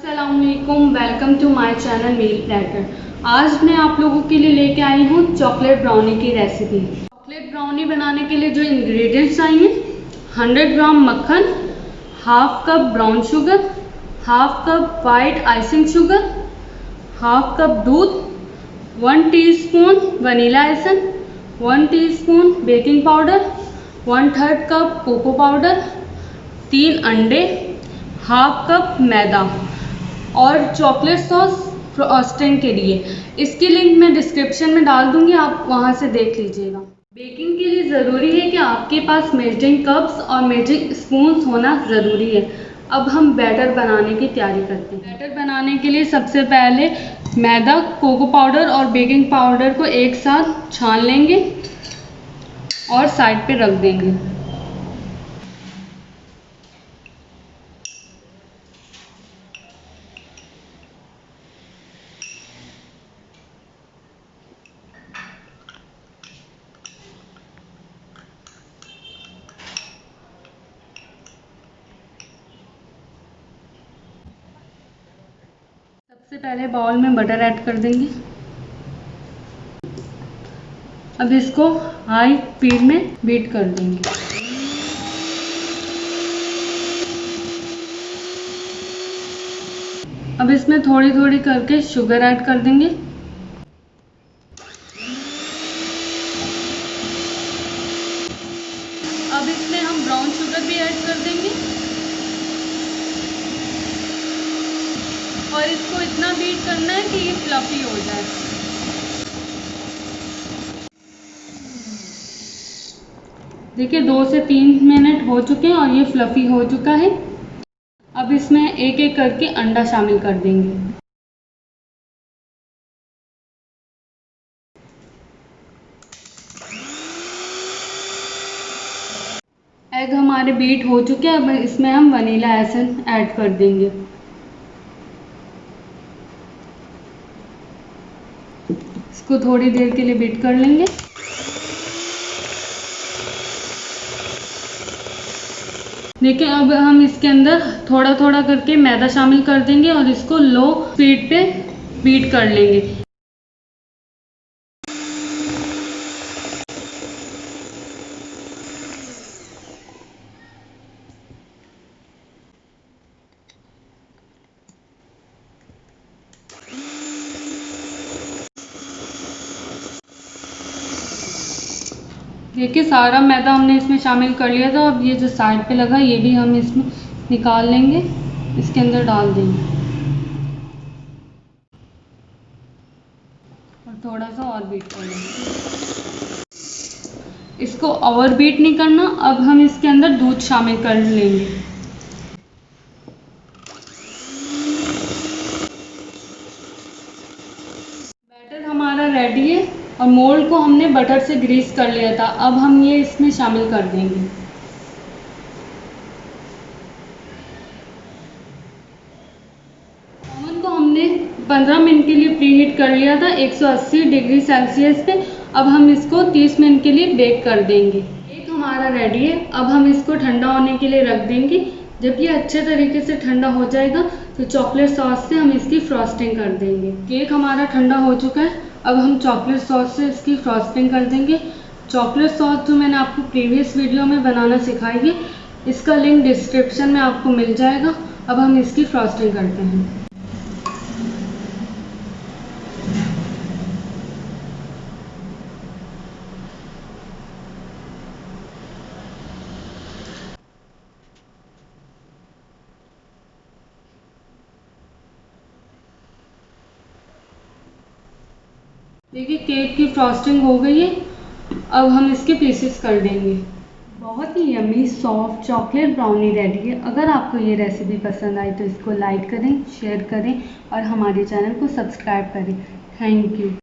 अस्सलामुअलैकुम, welcome to my channel meal platter. आज मैं आप लोगों के लिए लेके आई हूँ चॉकलेट ब्राउनी की रेसिपी। चॉकलेट ब्राउनी बनाने के लिए जो इंग्रेडिएंट्स चाहिए, 100 ग्राम मक्खन, half cup brown sugar, half cup white icing sugar, half cup दूध, 1 teaspoon vanilla essence, 1 teaspoon baking powder, 1/3 cup cocoa powder, 3 अंडे, हाफ कप मैदा और चॉकलेट सॉस फ्रॉस्टिंग के लिए। इसकी लिंक मैं डिस्क्रिप्शन में डाल दूंगी, आप वहां से देख लीजिएगा। बेकिंग के लिए ज़रूरी है कि आपके पास मेजरिंग कप्स और मेजरिंग स्पून्स होना ज़रूरी है। अब हम बैटर बनाने की तैयारी करते हैं। बैटर बनाने के लिए सबसे पहले मैदा, कोको पाउडर और बेकिंग पाउडर को एक साथ छान लेंगे और साइड पे रख देंगे। सबसे पहले बाउल में बटर ऐड कर देंगे। अब इसको हाई स्पीड में बीट कर देंगे। अब इसमें थोड़ी थोड़ी करके शुगर ऐड कर देंगे। अब इसमें हम ब्राउन शुगर भी ऐड कर देंगे और इसको इतना बीट करना है कि ये फ्लफी हो जाए। देखिए 2 से 3 मिनट हो चुके हैं और ये फ्लफी हो चुका है। अब इसमें एक एक करके अंडा शामिल कर देंगे। एग हमारे बीट हो चुके हैं। अब इसमें हम वनीला एसेंस ऐड कर देंगे। इसको थोड़ी देर के लिए बीट कर लेंगे। देखिए अब हम इसके अंदर थोड़ा थोड़ा करके मैदा शामिल कर देंगे और इसको लो स्पीड पे बीट कर लेंगे। देखिए सारा मैदा हमने इसमें शामिल कर लिया था। अब ये जो साइड पे लगा ये भी हम इसमें निकाल लेंगे, इसके अंदर डाल देंगे और थोड़ा सा और बीट कर लेंगे। इसको ओवर बीट नहीं करना। अब हम इसके अंदर दूध शामिल कर लेंगे। बैटर हमारा रेडी है और मोल्ड को हमने बटर से ग्रीस कर लिया था। अब हम ये इसमें शामिल कर देंगे। ओवन को हमने 15 मिनट के लिए प्रीहीट कर लिया था 180 डिग्री सेल्सियस पे। अब हम इसको 30 मिनट के लिए बेक कर देंगे। केक हमारा रेडी है। अब हम इसको ठंडा होने के लिए रख देंगे। जब ये अच्छे तरीके से ठंडा हो जाएगा तो चॉकलेट सॉस से हम इसकी फ्रॉस्टिंग कर देंगे। केक हमारा ठंडा हो चुका है। अब हम चॉकलेट सॉस से इसकी फ्रॉस्टिंग कर देंगे। चॉकलेट सॉस जो मैंने आपको प्रीवियस वीडियो में बनाना सिखाई है, इसका लिंक डिस्क्रिप्शन में आपको मिल जाएगा। अब हम इसकी फ्रॉस्टिंग करते हैं। देखिए केक की फ्रॉस्टिंग हो गई है। अब हम इसके पीसेस कर देंगे। बहुत ही yummy soft chocolate brownie ready है। अगर आपको ये रेसिपी पसंद आई तो इसको लाइक करें, शेयर करें और हमारे चैनल को सब्सक्राइब करें। Thank you.